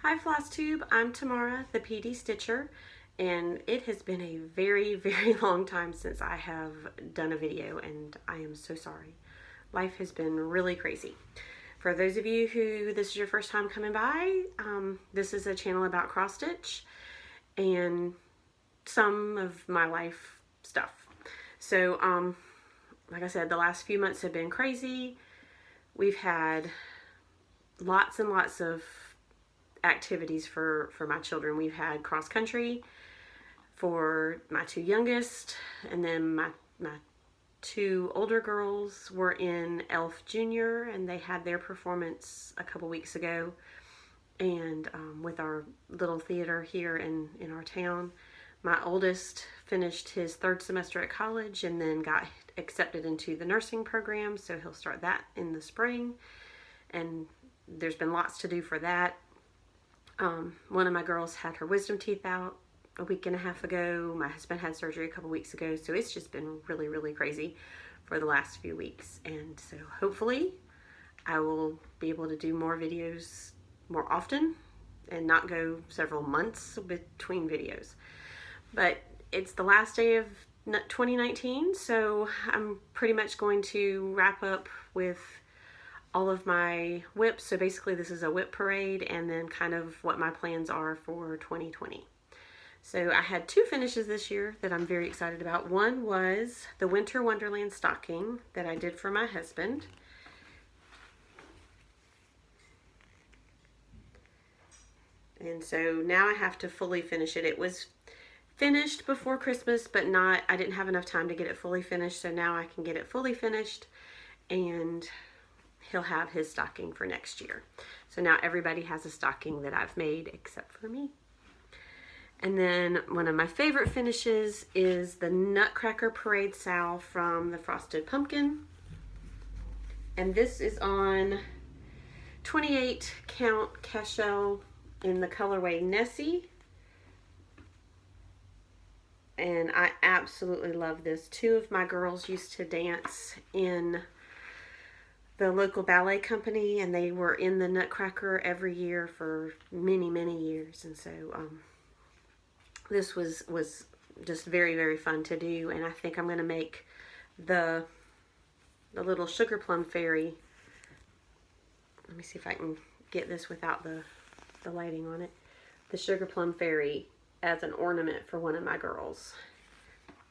Hi Flosstube, I'm Tamara, the PD Stitcher, and it has been a very long time since I have done a video, and I am so sorry. Life has been really crazy. For those of you who this is your first time coming by, this is a channel about cross stitch and some of my life stuff. So, like I said, the last few months have been crazy. We've had lots and lots of activities for my children. We've had cross country for my two youngest, and then my two older girls were in Elf Junior, and they had their performance a couple weeks ago, and with our little theater here in our town. My oldest finished his third semester at college and then got accepted into the nursing program, so he'll start that in the spring, and there's been lots to do for that. One of my girls had her wisdom teeth out a week and a half ago. My husband had surgery a couple weeks ago, so it's just been really crazy for the last few weeks. And so hopefully I will be able to do more videos more often and not go several months between videos. But it's the last day of 2019, so I'm pretty much going to wrap up with all of my WIPs. So basically this is a WIP parade and then kind of what my plans are for 2020. So I had two finishes this year that I'm very excited about. One was the Winter Wonderland stocking that I did for my husband. And so now I have to fully finish it. It was finished before Christmas, but I didn't have enough time to get it fully finished. So now I can get it fully finished and he'll have his stocking for next year. So now everybody has a stocking that I've made except for me. And then one of my favorite finishes is the Nutcracker Parade Sal from the Frosted Pumpkin. And this is on 28 count cashel in the colorway Nessie. And I absolutely love this. Two of my girls used to dance in the local ballet company, and they were in the Nutcracker every year for many years. And so this was just very fun to do. And I think I'm going to make the little sugar plum fairy. Let me see if I can get this without the lighting on it. The sugar plum fairy as an ornament for one of my girls,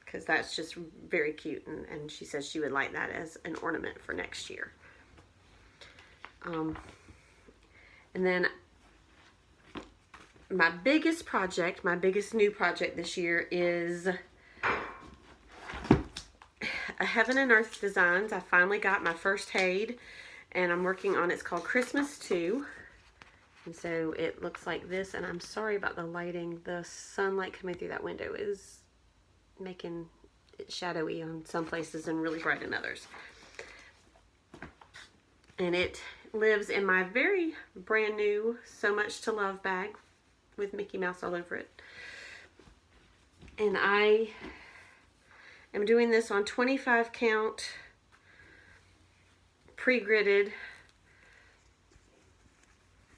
because that's just very cute, and she says she would like that as an ornament for next year. And then my biggest project, my biggest new project this year is a Heaven and Earth Designs. I finally got my first HAID, and I'm working on, it's called Christmas 2. And so it looks like this, and I'm sorry about the lighting. The sunlight coming through that window is making it shadowy on some places and really bright in others. And it lives in my very brand new So Much to Love bag with Mickey Mouse all over it. And I am doing this on 25 count pre-gridded,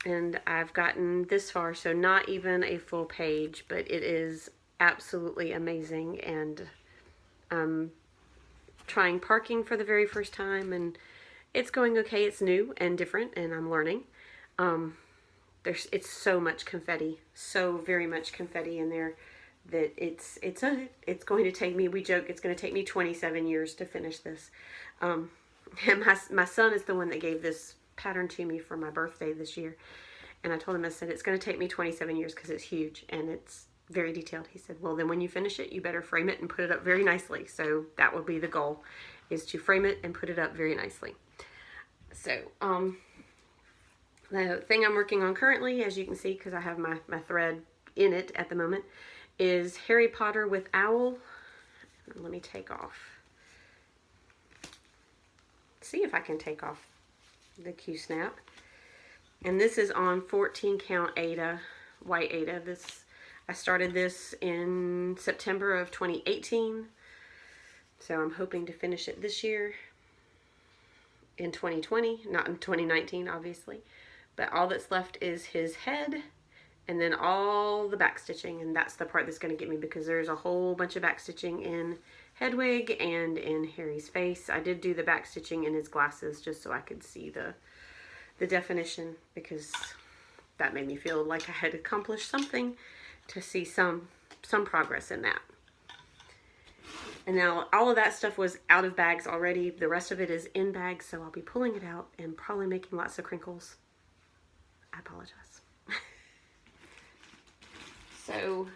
and I've gotten this far, so not even a full page, but it is absolutely amazing. And I'm trying parking for the very first time, and it's going okay. It's new and different, and I'm learning. It's so much confetti, so very much confetti in there that it's going to take me, we joke, it's going to take me 27 years to finish this. And my son is the one that gave this pattern to me for my birthday this year, and I told him, I said, it's going to take me 27 years because it's huge and it's very detailed. He said, well, then when you finish it, you better frame it and put it up very nicely. So that will be the goal, is to frame it and put it up very nicely. So the thing I'm working on currently, as you can see, because I have my thread in it at the moment, is Harry Potter with Owl. Let me take off, see if I can take off the Q-snap. And this is on 14 count Aida, white Aida. I started this in September of 2018, so I'm hoping to finish it this year in 2020, not in 2019 obviously. But all that's left is his head and then all the back stitching, and that's the part that's going to get me because there's a whole bunch of back stitching in Hedwig and in Harry's face. I did do the back stitching in his glasses just so I could see the definition, because that made me feel like I had accomplished something to see some progress in that. And now all of that stuff was out of bags already. The rest of it is in bags, so I'll be pulling it out and probably making lots of crinkles. I apologize. So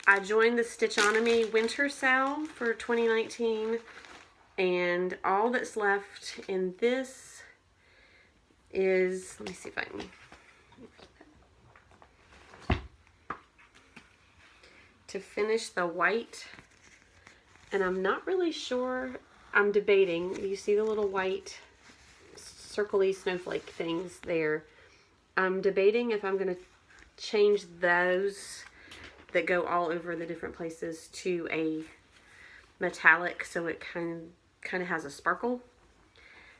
I joined the Stitchonomy Winter Sale for 2019, and all that's left in this is, let me see if I can, to finish the white. And I'm not really sure, I'm debating. You see the little white circle-y snowflake things there. I'm debating if I'm going to change those that go all over the different places to a metallic, so it kind of has a sparkle.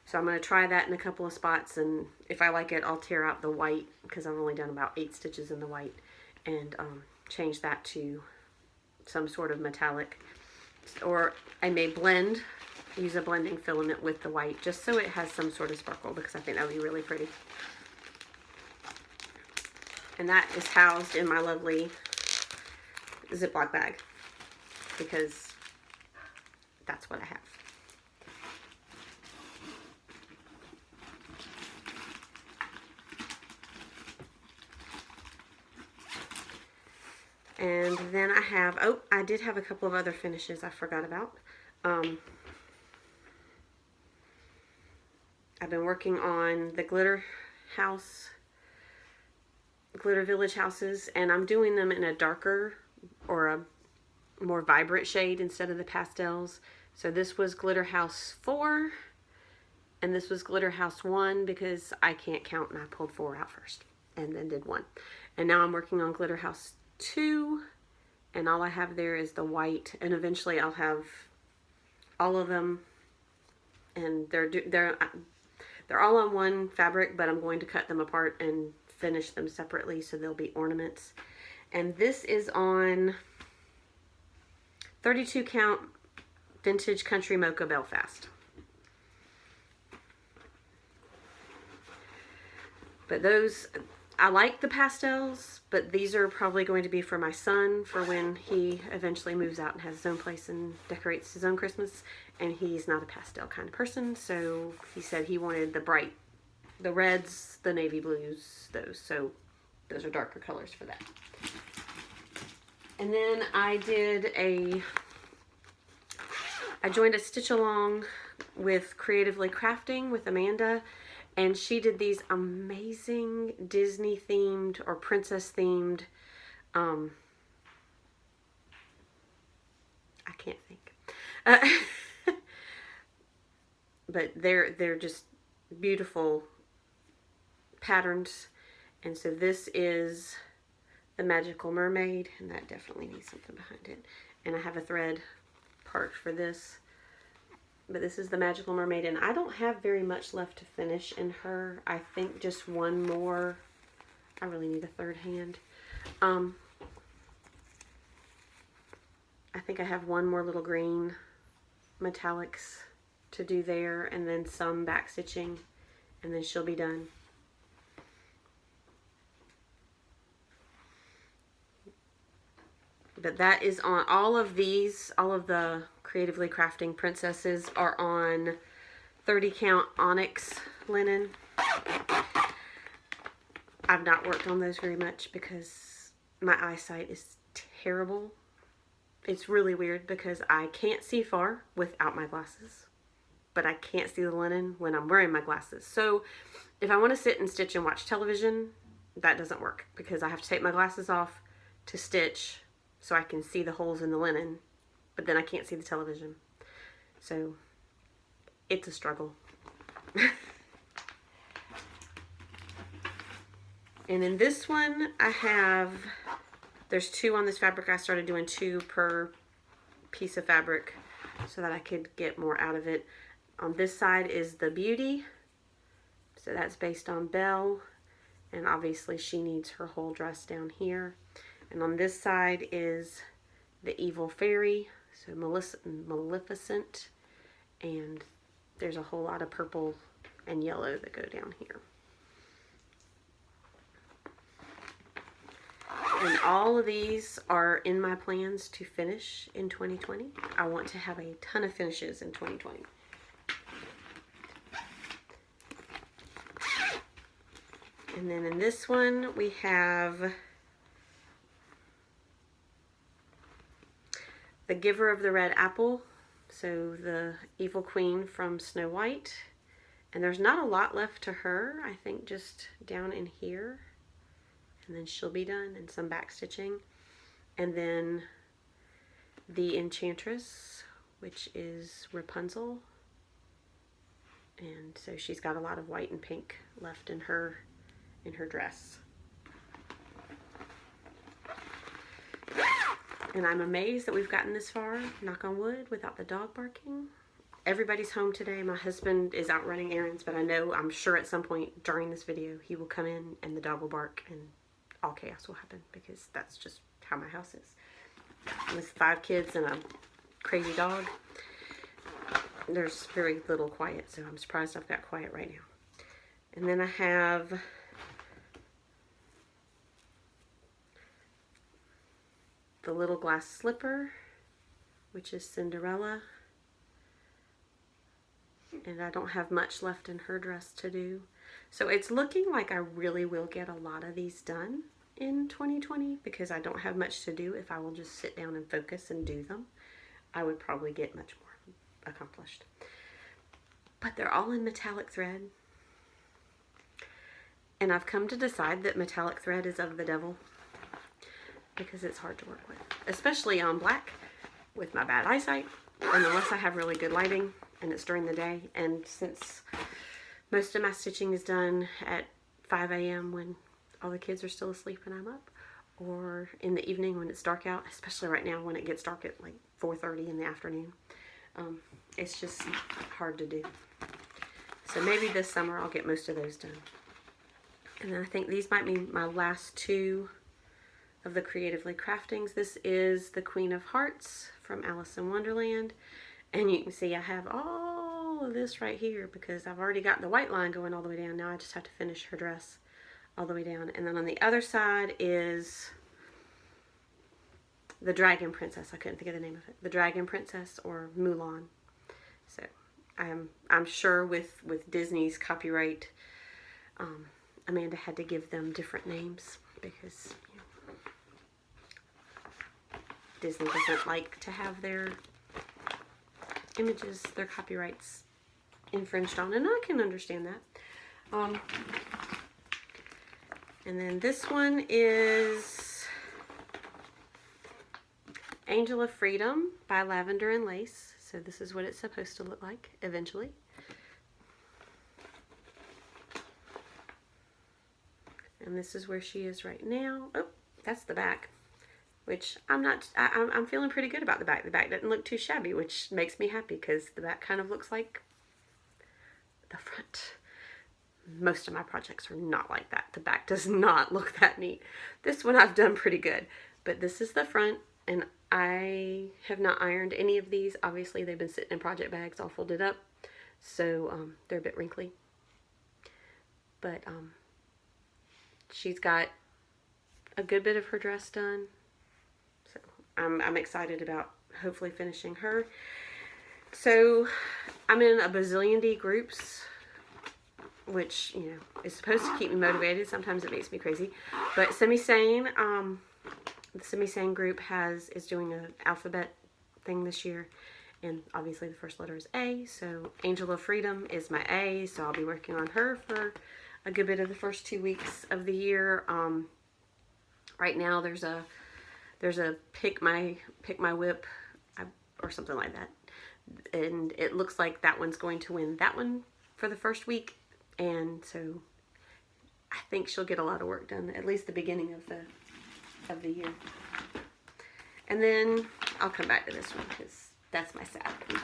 So I'm going to try that in a couple of spots, and if I like it, I'll tear out the white, because I've only done about 8 stitches in the white, and change that to some sort of metallic. Or I may use a blending filament with the white, just so it has some sort of sparkle, because I think that would be really pretty. And that is housed in my lovely Ziploc bag, because that's what I have. And then I have, oh, I did have a couple of other finishes I forgot about. I've been working on the Glitter Village houses, and I'm doing them in a darker or a more vibrant shade instead of the pastels. So this was Glitter House 4, and this was Glitter House 1, because I can't count and I pulled 4 out first and then did 1. And now I'm working on Glitter House 2, and all I have there is the white, and eventually I'll have all of them, and they're all on one fabric, but I'm going to cut them apart and finish them separately so they'll be ornaments. And this is on 32 count Vintage Country Mocha Belfast. But those, I like the pastels, but these are probably going to be for my son for when he eventually moves out and has his own place and decorates his own Christmas. And he's not a pastel kind of person, so he said he wanted the bright, the reds, the navy blues, those. So those are darker colors for that. And then I joined a stitch along with Creatively Crafting with Amanda, and she did these amazing Disney themed or princess themed, I can't think, but they're just beautiful patterns. And so this is the Magical Mermaid, and that definitely needs something behind it. And I have a thread part for this, but this is the Magical Mermaid, and I don't have very much left to finish in her. I think just one more. I really need a third hand. I think I have one more little green metallics to do there, and then some back stitching, and then she'll be done. But that is on all of these, all of the Creatively Crafting princesses are on 30 count onyx linen. I've not worked on those very much because my eyesight is terrible. It's really weird because I can't see far without my glasses, but I can't see the linen when I'm wearing my glasses. So if I want to sit and stitch and watch television, that doesn't work because I have to take my glasses off to stitch so I can see the holes in the linen, but then I can't see the television. So it's a struggle. And in this one, there's 2 on this fabric. I started doing 2 per piece of fabric so that I could get more out of it. On this side is the Beauty. So that's based on Belle. And obviously she needs her whole dress down here. And on this side is the Evil Fairy, so Maleficent, and there's a whole lot of purple and yellow that go down here. And all of these are in my plans to finish in 2020. I want to have a ton of finishes in 2020. And then in this one, we have the Giver of the Red Apple. So the Evil Queen from Snow White. And there's not a lot left to her. I think just down in here. And then she'll be done, and some back stitching. And then the Enchantress, which is Rapunzel. And so she's got a lot of white and pink left in her dress. And I'm amazed that we've gotten this far, knock on wood, without the dog barking. Everybody's home today. My husband is out running errands, but I'm sure at some point during this video he will come in and the dog will bark and all chaos will happen, because that's just how my house is. With 5 kids and a crazy dog, there's very little quiet, so I'm surprised I've got quiet right now. And then I have the Little Glass Slipper, which is Cinderella. And I don't have much left in her dress to do. So it's looking like I really will get a lot of these done in 2020, because I don't have much to do. If I will just sit down and focus and do them, I would probably get much more accomplished. But they're all in metallic thread. And I've come to decide that metallic thread is of the devil, because it's hard to work with, especially on black with my bad eyesight, and unless I have really good lighting and it's during the day. And since most of my stitching is done at 5 a.m. when all the kids are still asleep and I'm up, or in the evening when it's dark out, especially right now when it gets dark at like 4:30 in the afternoon, it's just hard to do. So maybe this summer I'll get most of those done. And then I think these might be my last 2 of the Creatively Craftings. This is the Queen of Hearts from Alice in Wonderland. And you can see I have all of this right here, because I've already got the white line going all the way down. Now I just have to finish her dress all the way down. And then on the other side is the Dragon Princess. I couldn't think of the name of it. The Dragon Princess, or Mulan. So I'm sure with Disney's copyright, Amanda had to give them different names, because Disney doesn't like to have their images, their copyrights infringed on, and I can understand that. And then this one is Angel of Freedom by Lavender and Lace. So this is what it's supposed to look like eventually. And this is where she is right now. Oh, that's the back, which I'm feeling pretty good about the back. The back doesn't look too shabby, which makes me happy, because the back kind of looks like the front. Most of my projects are not like that. The back does not look that neat. This one I've done pretty good, but this is the front, and I have not ironed any of these. Obviously, they've been sitting in project bags all folded up, so they're a bit wrinkly. But she's got a good bit of her dress done, so I'm excited about hopefully finishing her. So I'm in a bazillion D groups, which, you know, is supposed to keep me motivated. Sometimes it makes me crazy. But Semi-Sane, the Semi-Sane group is doing an alphabet thing this year. And obviously the first letter is A. So Angel of Freedom is my A. So I'll be working on her for a good bit of the first 2 weeks of the year. Right now there's a pick my WIP or something like that. And it looks like that one's going to win that one for the first week. And so I think she'll get a lot of work done, at least the beginning of the year. And then I'll come back to this one, because that's my sad one.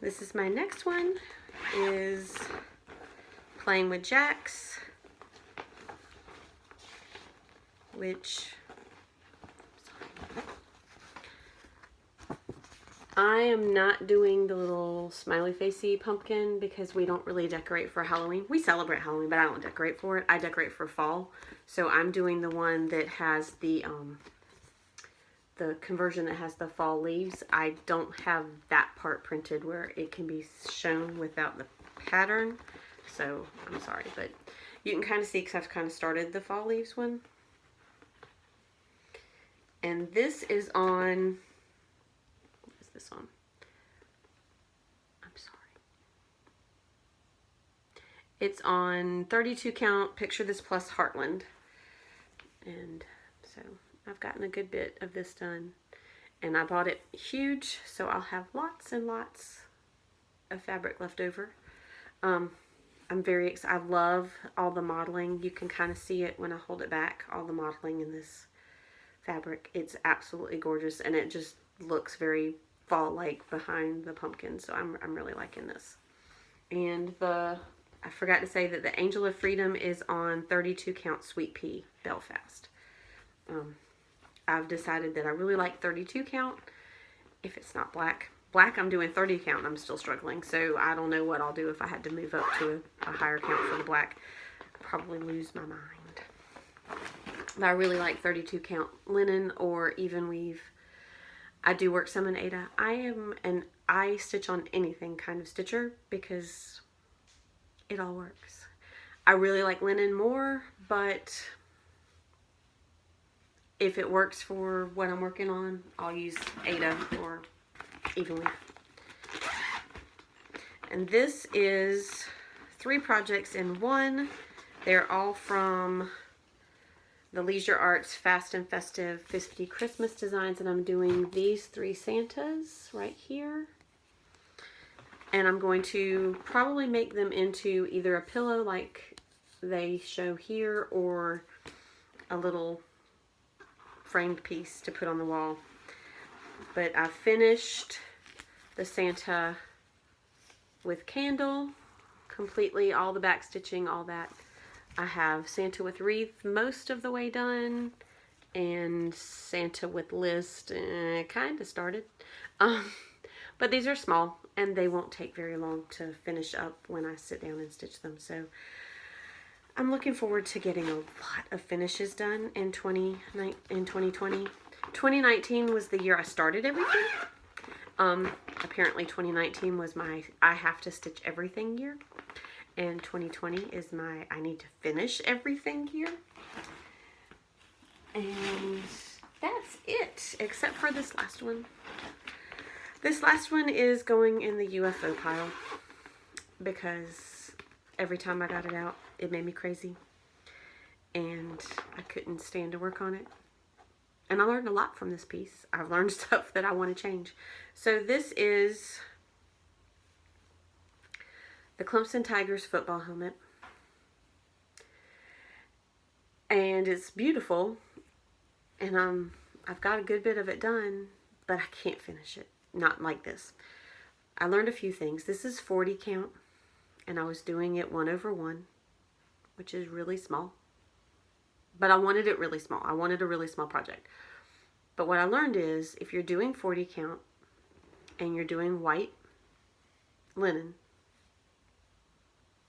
This is my next one, is playing with jacks, which I am not doing the little smiley facey pumpkin because we don't really decorate for Halloween. We celebrate Halloween, but I don't decorate for it. I decorate for fall. So I'm doing the one that has the conversion that has the fall leaves. I don't have that part printed where it can be shown without the pattern. So I'm sorry, but you can kind of see because I've kind of started the fall leaves one. And this is on, what is this on? I'm sorry. It's on 32 count, Picture This Plus Heartland. And so I've gotten a good bit of this done. And I bought it huge, so I'll have lots and lots of fabric left over. I'm very excited. I love all the modeling. You can kind of see it when I hold it back, all the modeling in this fabric. It's absolutely gorgeous, and it just looks very fall-like behind the pumpkin, so I'm really liking this. And I forgot to say that the Angel of Freedom is on 32 count Sweet Pea Belfast. I've decided that I really like 32 count. If it's not black, I'm doing 30 count. I'm still struggling, so I don't know what I'll do if I had to move up to a higher count for the black. I'd probably lose my mind. But I really like 32 count linen or even weave. I do work some in Ada. I am an I stitch on anything kind of stitcher because it all works. I really like linen more, but if it works for what I'm working on, I'll use Ada or even weave. And this is 3 projects in one. They're all from the Leisure Arts Fast and Festive 50 Christmas designs, and I'm doing these 3 Santas right here. And I'm going to probably make them into either a pillow like they show here or a little framed piece to put on the wall. But I finished the Santa with candle completely, all the back stitching, all that. I have Santa with wreath most of the way done, and Santa with list kind of started. But these are small, and they won't take very long to finish up when I sit down and stitch them. So I'm looking forward to getting a lot of finishes done in 2020. 2019 was the year I started everything. Apparently 2019 was my I have to stitch everything year. And 2020 is my I need to finish everything year. And that's it, except for this last one. This last one is going in the UFO pile because every time I got it out, it made me crazy. And I couldn't stand to work on it. And I learned a lot from this piece. I've learned stuff that I want to change. So this is the Clemson Tigers football helmet. And it's beautiful. And I've got a good bit of it done, but I can't finish it. Not like this. I learned a few things. This is 40 count, and I was doing it 1/1, which is really small. But I wanted it really small. I wanted a really small project. But what I learned is if you're doing 40 count and you're doing white linen,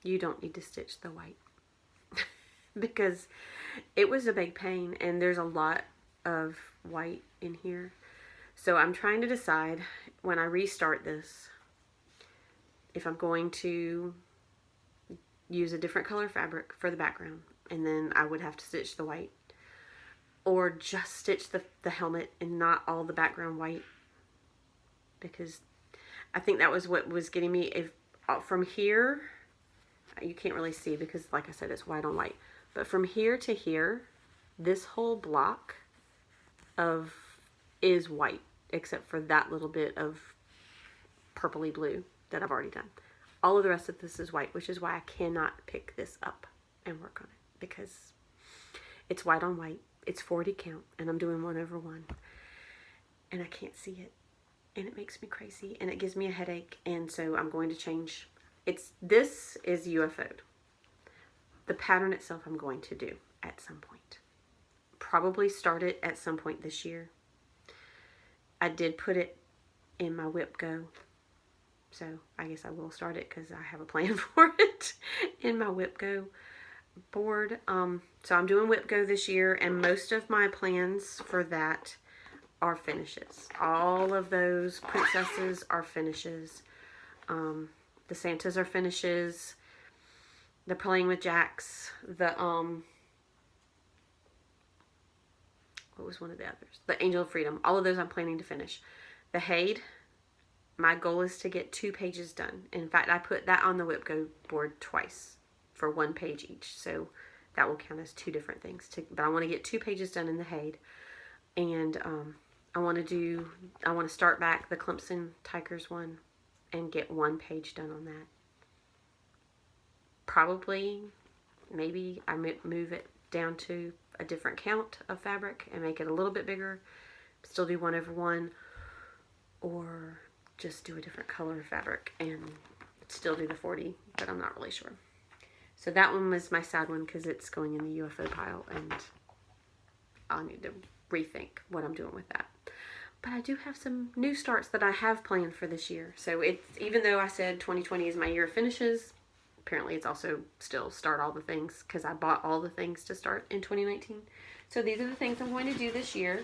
you don't need to stitch the white. Because it was a big pain, and there's a lot of white in here. So I'm trying to decide when I restart this if I'm going to use a different color fabric for the background, and then I would have to stitch the white, or just stitch the helmet and not all the background white, because I think that was what was getting me. If from here, you can't really see because like I said, it's white on white, but from here to here, this whole block is white except for that little bit of purpley blue that I've already done. All of the rest of this is white, which is why I cannot pick this up and work on it, because it's white on white. It's 40 count, and I'm doing 1/1, and I can't see it, and it makes me crazy, and it gives me a headache. And so I'm going to change. This is UFO'd. the pattern itself I'm going to do at some point. Probably start it at some point this year. I did put it in my WIP Go, so I guess I will start it because I have a plan for it in my WIP Go board. So I'm doing WIP Go this year, and most of my plans for that are finishes. All of those princesses are finishes. The Santas are finishes. The Playing with Jacks. The what was one of the others? The Angel of Freedom. All of those I'm planning to finish. The Haid, my goal is to get 2 pages done. In fact, I put that on the WIP Go board twice for 1 page each. So that will count as 2 different things. But I want to get 2 pages done in the Haid. And I want to start back the Clemson Tigers one and get 1 page done on that. Probably, maybe I move it down to a different count of fabric and make it a little bit bigger. Still do 1/1, or just do a different color of fabric and still do the 40, but I'm not really sure. So that one was my sad one because it's going in the UFO pile, and I'll need to rethink what I'm doing with that. But I do have some new starts that I have planned for this year. So it's, even though I said 2020 is my year of finishes, apparently it's also still start all the things, because I bought all the things to start in 2019. So these are the things I'm going to do this year.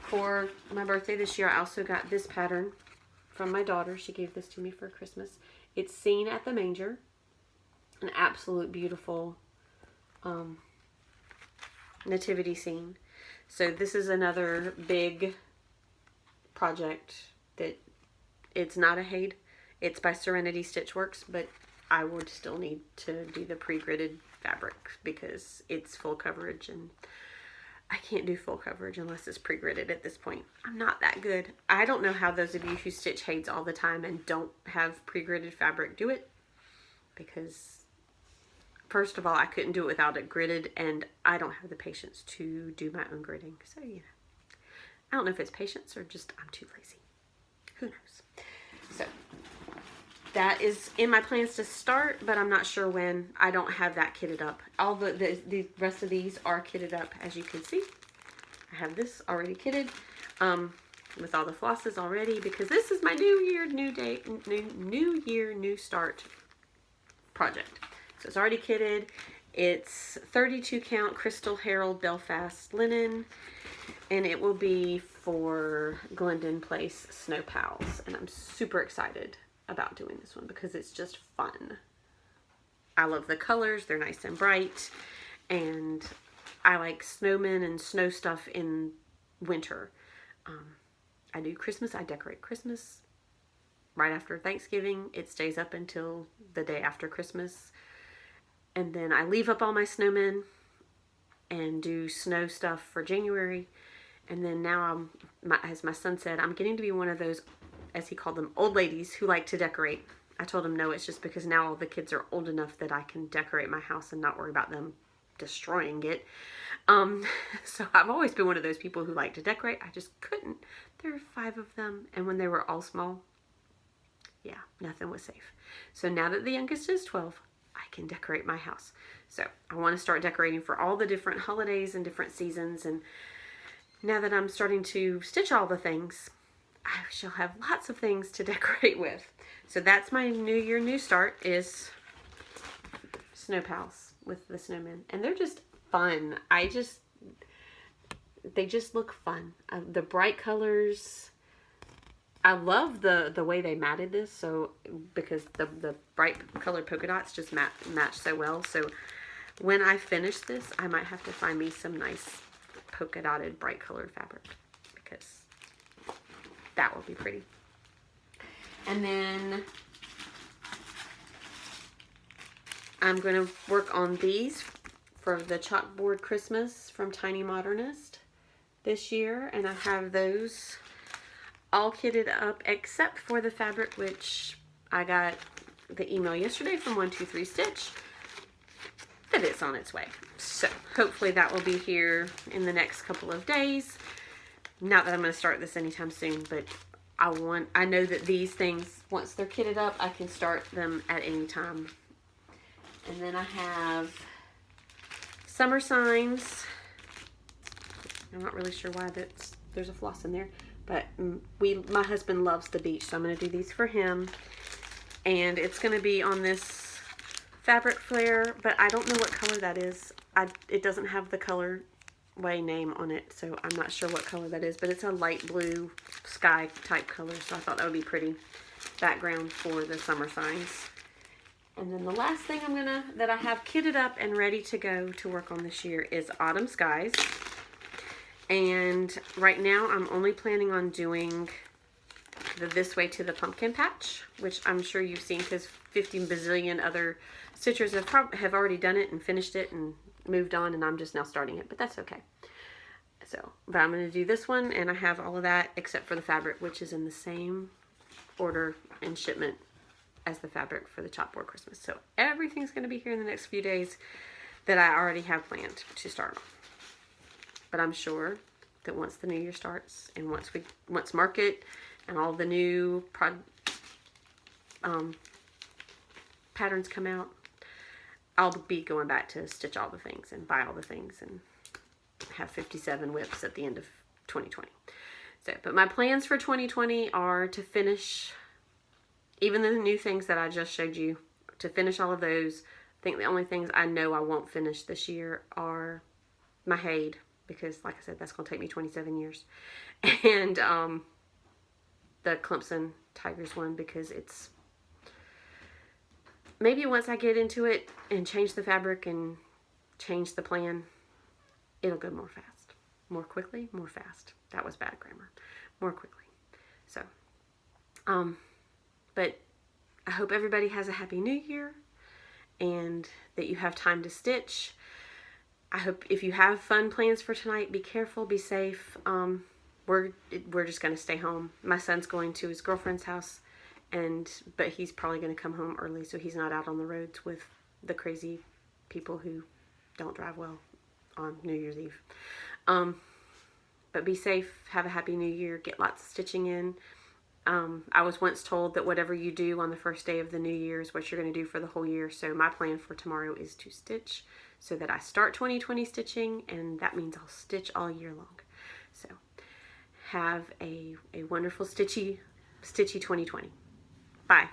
For my birthday this year, I also got this pattern from my daughter. She gave this to me for Christmas. It's Seen at the Manger. An absolute beautiful nativity scene. So this is another big project that it's not a Haid. It's by Serenity Stitchworks, but I would still need to do the pre-gridded fabric because it's full coverage, and I can't do full coverage unless it's pre-gridded at this point. I'm not that good. I don't know how those of you who stitch Haids all the time and don't have pre-gridded fabric do it, because first of all, I couldn't do it without it gridded, and I don't have the patience to do my own gridding. So, you know, I don't know if it's patience or just I'm too lazy. Who knows? So that is in my plans to start, but I'm not sure when. I don't have that kitted up. All the rest of these are kitted up, as you can see. I have this already kitted with all the flosses already, because this is my new year, new start project. So it's already kitted. It's 32 count Crystal Herald Belfast linen, and it will be for Glendon Place Snow Pals, and I'm super excited about doing this one because it's just fun. I love the colors. They're nice and bright, and I like snowmen and snow stuff in winter. I do Christmas. I decorate Christmas right after Thanksgiving. It stays up until the day after Christmas, and then I leave up all my snowmen and do snow stuff for January. And then now as my son said, I'm getting to be one of those, as he called them, old ladies who like to decorate. I told him no, it's just because now all the kids are old enough that I can decorate my house and not worry about them destroying it. So I've always been one of those people who like to decorate. I just couldn't. There are 5 of them, and when they were all small, yeah, nothing was safe. So now that the youngest is 12, I can decorate my house. So I want to start decorating for all the different holidays and different seasons, and now that I'm starting to stitch all the things, I shall have lots of things to decorate with. So that's my new year, new start, is Snow Pals with the snowmen. And they're just fun. They just look fun. The bright colors. I love the way they matted this, so because the bright colored polka dots just match so well. So when I finish this, I might have to find me some nice polka dotted bright colored fabric, because that will be pretty. And then I'm going to work on these for the chalkboard Christmas from Tiny Modernist this year, and I have those all kitted up except for the fabric, which I got the email yesterday from 123 Stitch that it's on its way. So hopefully that will be here in the next couple of days. Not that I'm going to start this anytime soon, but I know that these things, once they're kitted up, I can start them at any time. And then I have Summer signs. I'm not really sure why there's a floss in there, but my husband loves the beach, so I'm going to do these for him. And it's going to be on this fabric flare, but I don't know what color that is. It doesn't have the color way name on it, so I'm not sure what color that is, but it's a light blue sky type color, so I thought that would be pretty background for the summer signs. And then the last thing that I have kitted up and ready to go to work on this year is Autumn Skies. And right now I'm only planning on doing the This Way to the Pumpkin Patch, which I'm sure you've seen because 50 bazillion other stitchers have already done it and finished it and moved on, and I'm just now starting it, but that's okay. So, but I'm going to do this one, and I have all of that except for the fabric, which is in the same order and shipment as the fabric for the Chopboard Christmas. So everything's going to be here in the next few days that I already have planned to start on. But I'm sure that once the new year starts, and once market and all the new patterns come out, I'll be going back to stitch all the things and buy all the things and have 57 WIPs at the end of 2020. So, but my plans for 2020 are to finish even the new things that I just showed you, to finish all of those. I think the only things I know I won't finish this year are my Haid, because like I said, that's going to take me 27 years. And the Clemson Tigers one, because it's, maybe once I get into it and change the fabric and change the plan, it'll go more fast. More quickly, more fast. That was bad grammar. More quickly. So, but I hope everybody has a happy new year and that you have time to stitch. I hope if you have fun plans for tonight, be careful, be safe. We're just going to stay home. My son's going to his girlfriend's house, but he's probably going to come home early, so he's not out on the roads with the crazy people who don't drive well on New Year's Eve. But be safe, have a happy new year, get lots of stitching in. I was once told that whatever you do on the first day of the new year is what you're going to do for the whole year. So my plan for tomorrow is to stitch so that I start 2020 stitching, and that means I'll stitch all year long. So have a wonderful stitchy 2020. Bye.